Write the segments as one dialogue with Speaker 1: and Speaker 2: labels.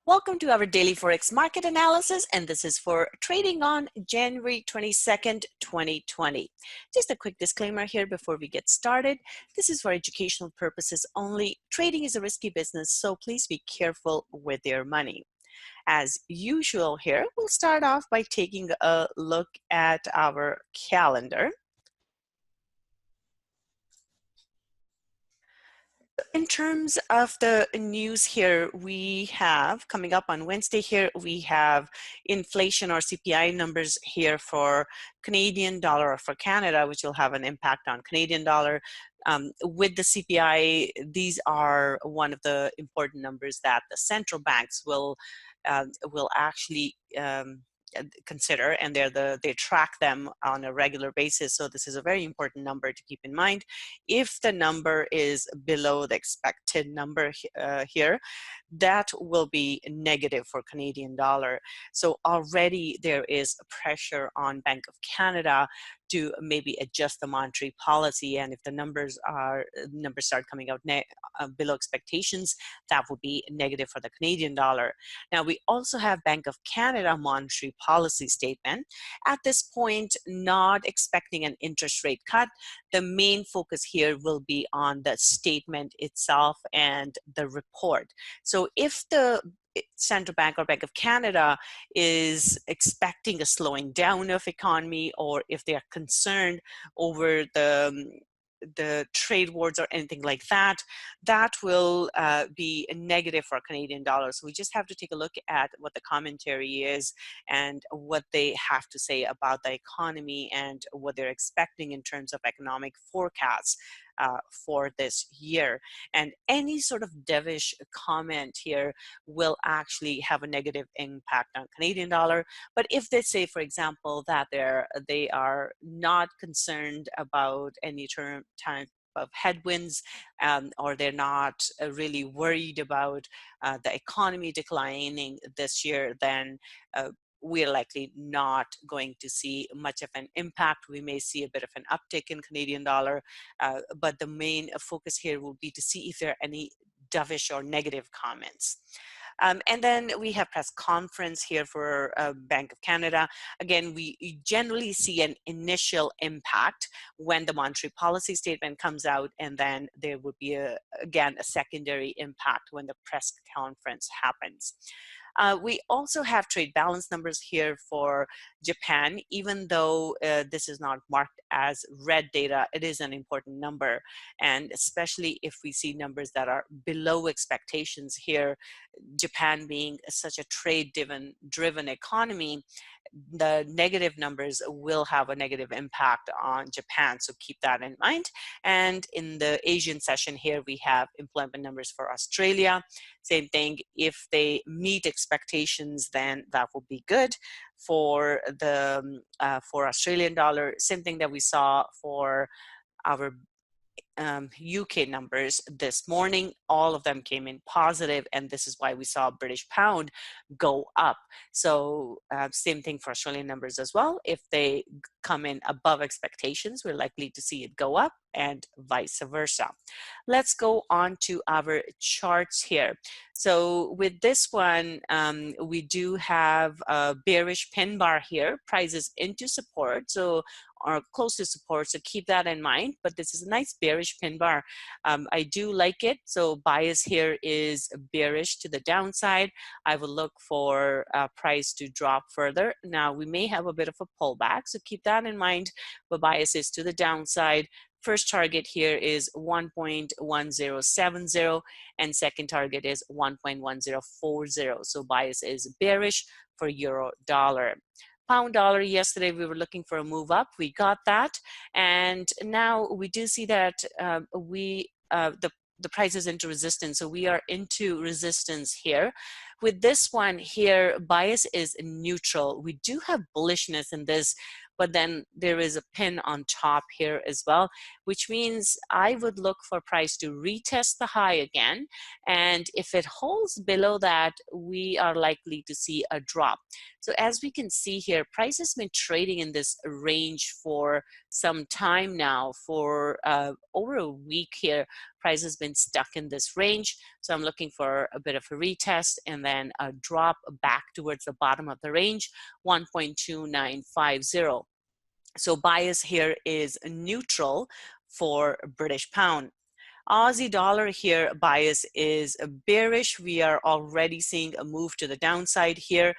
Speaker 1: Welcome to our daily Forex market analysis, and this is for trading on January 22nd, 2020. Just a quick disclaimer here before we get started. This is for educational purposes only. Trading is a risky business, so please be careful with your money. As usual here, we'll start off by taking a look at our calendar. In terms of the news here, we have coming up on Wednesday here, we have inflation or CPI numbers here for Canadian dollar or for Canada, which will have an impact on Canadian dollar. With the CPI, these are one of the important numbers that the central banks will actually consider, and they track them on a regular basis. So this is a very important number to keep in mind. If the number is below the expected number here, that will be negative for Canadian dollar. So already there is pressure on Bank of Canada to maybe adjust the monetary policy, and if the numbers start coming out below expectations, that would be negative for the Canadian dollar. Now we also have Bank of Canada monetary policy statement. At this point, not expecting an interest rate cut. The main focus here will be on the statement itself and the report. So if the central bank or Bank of Canada is expecting a slowing down of economy, or if they are concerned over the trade wars or anything like that, that will be a negative for Canadian dollar. So we just have to take a look at what the commentary is and what they have to say about the economy and what they're expecting in terms of economic forecasts for this year. And any sort of dovish comment here will actually have a negative impact on Canadian dollar. But if they say, for example, that they are not concerned about any type of headwinds, or they're not really worried about the economy declining this year, then we're likely not going to see much of an impact. We may see a bit of an uptick in Canadian dollar, but the main focus here will be to see if there are any dovish or negative comments. And then we have press conference here for Bank of Canada. Again, we generally see an initial impact when the monetary policy statement comes out, and then there would be, again, a secondary impact when the press conference happens. We also have trade balance numbers here for Japan. Even though this is not marked as red data, it is an important number. And especially if we see numbers that are below expectations here, Japan being such a trade-driven economy, the negative numbers will have a negative impact on Japan. So keep that in mind. And in the Asian session here, we have employment numbers for Australia. Same thing, if they meet expectations, then that will be good for the for Australian dollar. Same thing that we saw for our UK numbers this morning. All of them came in positive, and this is why we saw British pound go up. So same thing for Australian numbers as well. If they come in above expectations, we're likely to see it go up, and vice versa. Let's go on to our charts here. So with this one, we do have a bearish pin bar here, prices into support, so are close to support, so keep that in mind. But this is a nice bearish pin bar. I do like it, so bias here is bearish to the downside. I will look for price to drop further. Now we may have a bit of a pullback, so keep that in mind, but bias is to the downside. First target here is 1.1070, and second target is 1.1040. So bias is bearish for euro dollar. Pound dollar, yesterday we were looking for a move up. We got that, and now we do see that the price is into resistance, so we are into resistance here. With this one here, bias is neutral. We do have bullishness in this, but then there is a pin on top here as well. which means I would look for price to retest the high again. And if it holds below that, we are likely to see a drop. So as we can see here, price has been trading in this range for some time now. For over a week here, price has been stuck in this range. So I'm looking for a bit of a retest and then a drop back towards the bottom of the range, 1.2950. So bias here is neutral for British pound. Aussie dollar here, bias is bearish. We are already seeing a move to the downside here.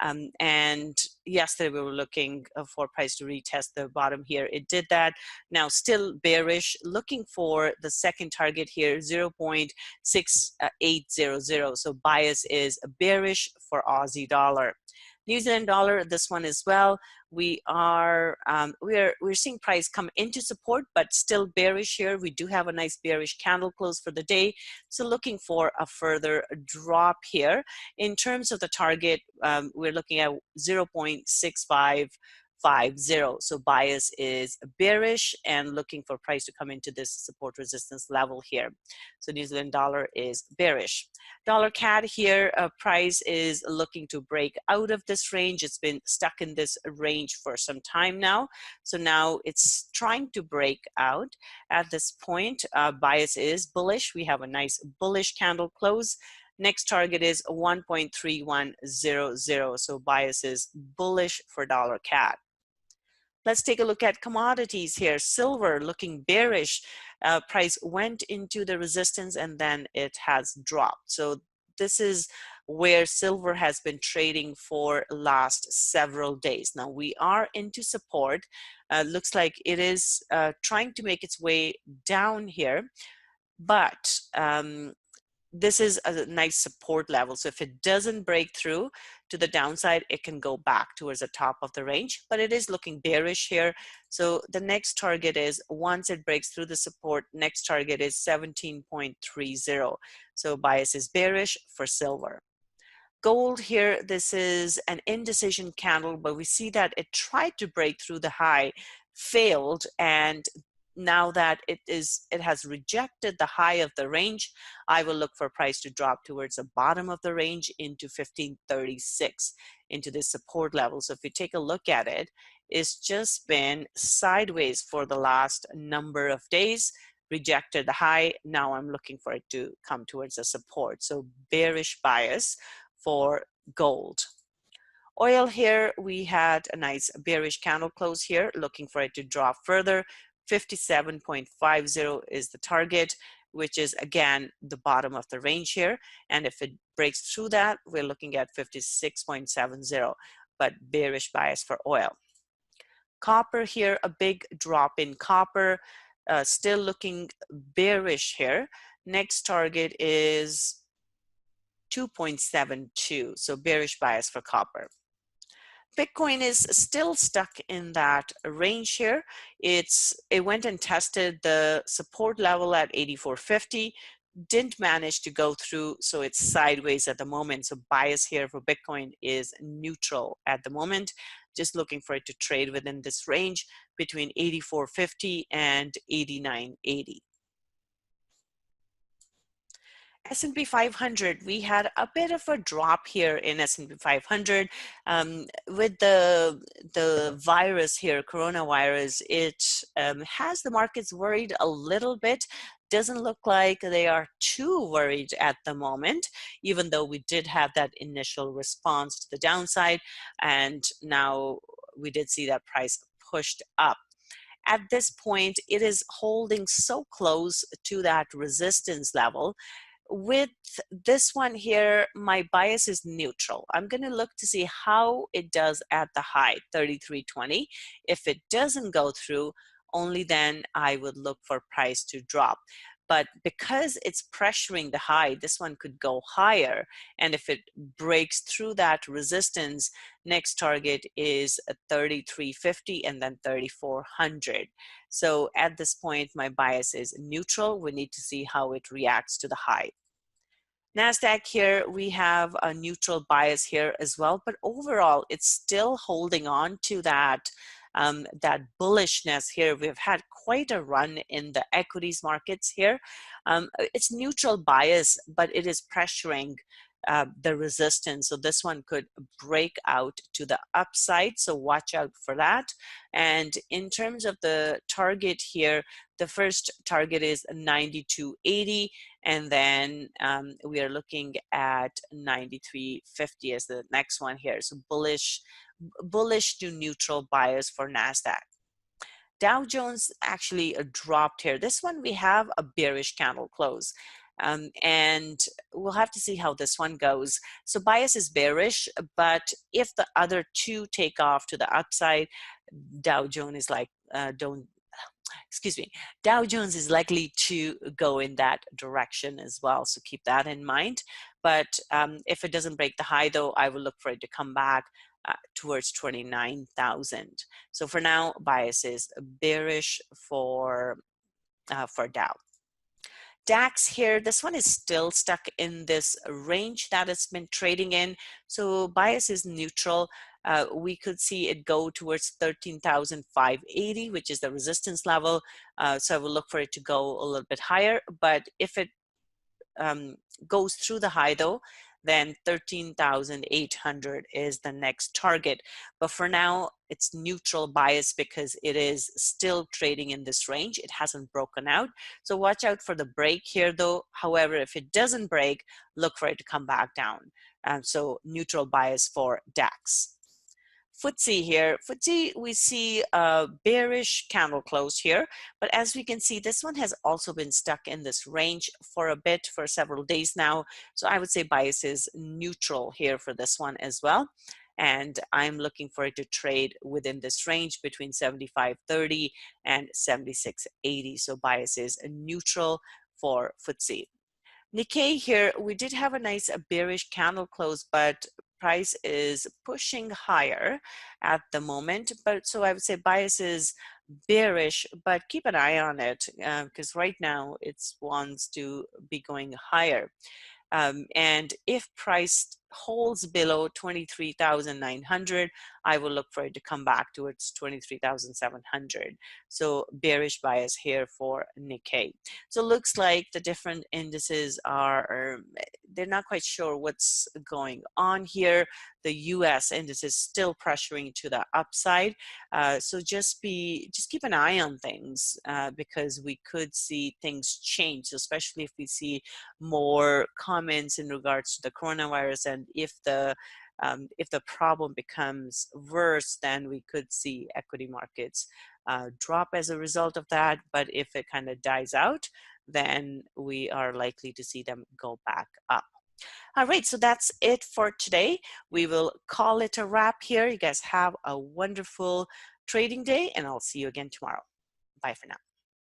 Speaker 1: And yesterday we were looking for price to retest the bottom here. It did that. Now still bearish, looking for the second target here, 0.6800. So bias is bearish for Aussie dollar. New Zealand dollar, this one as well. We're seeing price come into support, but still bearish here. We do have a nice bearish candle close for the day. So looking for a further drop here. In terms of the target, we're looking at 0.6550. So bias is bearish and looking for price to come into this support resistance level here. So New Zealand dollar is bearish. Dollar CAD here, price is looking to break out of this range. It's been stuck in this range for some time now. So now it's trying to break out. At this point, bias is bullish. We have a nice bullish candle close. Next target is 1.3100. So bias is bullish for dollar CAD. Let's take a look at commodities here. Silver looking bearish. Price went into the resistance and then it has dropped. So this is where silver has been trading for last several days. Now we are into support. Looks like it is trying to make its way down here, but this is a nice support level. So if it doesn't break through to the downside, it can go back towards the top of the range, but it is looking bearish here. So the next target is, once it breaks through the support, next target is 17.30. So bias is bearish for silver. Gold here, this is an indecision candle, but we see that it tried to break through the high, failed, and now that it has rejected the high of the range, I will look for price to drop towards the bottom of the range into 1536, into this support level. So if you take a look at it, it's just been sideways for the last number of days, rejected the high. Now I'm looking for it to come towards the support. So bearish bias for gold. Oil here, we had a nice bearish candle close here, looking for it to drop further. 57.50 is the target, which is again the bottom of the range here. And if it breaks through that, we're looking at 56.70, but bearish bias for oil. Copper here, a big drop in copper, still looking bearish here. Next target is 2.72, so bearish bias for copper. Bitcoin is still stuck in that range here. It went and tested the support level at 84.50, didn't manage to go through, so it's sideways at the moment. So bias here for Bitcoin is neutral at the moment, just looking for it to trade within this range between 84.50 and 89.80. S&P 500, we had a bit of a drop here in S&P 500 with the virus here, coronavirus. It has the markets worried a little bit. Doesn't look like they are too worried at the moment, even though we did have that initial response to the downside, and now we did see that price pushed up. At this point, it is holding so close to that resistance level. With this one here, my bias is neutral. I'm going to look to see how it does at the high, 33.20. If it doesn't go through, only then I would look for price to drop. But because it's pressuring the high, this one could go higher. And if it breaks through that resistance, next target is 33.50 and then 3400. So at this point, my bias is neutral. We need to see how it reacts to the high. NASDAQ here, we have a neutral bias here as well, but overall, it's still holding on to that that bullishness here. We've had quite a run in the equities markets here. It's neutral bias, but it is pressuring the resistance. So this one could break out to the upside. So watch out for that. And in terms of the target here, the first target is 92.80. And then we are looking at 93.50 as the next one here. So bullish to neutral bias for NASDAQ. Dow Jones actually dropped here. This one we have a bearish candle close. And we'll have to see how this one goes. So bias is bearish, but if the other two take off to the upside, Dow Jones is like, Dow Jones is likely to go in that direction as well. So keep that in mind. But if it doesn't break the high though, I will look for it to come back towards 29,000. So for now, bias is bearish for Dow. DAX here, this one is still stuck in this range that it's been trading in. So bias is neutral. We could see it go towards 13,580, which is the resistance level. So I will look for it to go a little bit higher. But if it goes through the high though, then 13,800 is the next target. But for now, it's neutral bias because it is still trading in this range. It hasn't broken out. So watch out for the break here though. However, if it doesn't break, look for it to come back down. So neutral bias for DAX. FTSE here, FTSE we see a bearish candle close here, but as we can see, this one has also been stuck in this range for a bit, for several days now. So I would say bias is neutral here for this one as well. And I'm looking for it to trade within this range between 75.30 and 76.80. So bias is neutral for FTSE. Nikkei here, we did have a nice bearish candle close, but price is pushing higher at the moment. But so I would say bias is bearish, but keep an eye on it because right now it wants to be going higher. And if price holds below 23,900, I will look for it to come back towards 23,700. So bearish bias here for Nikkei. So looks like the different indices are, they're not quite sure what's going on here. The US index is still pressuring to the upside. So just keep an eye on things because we could see things change, especially if we see more comments in regards to the coronavirus, and if the problem becomes worse, then we could see equity markets drop as a result of that. But if it kind of dies out, then we are likely to see them go back up. All right, so that's it for today. We will call it a wrap here. You guys have a wonderful trading day, and I'll see you again tomorrow. Bye for now.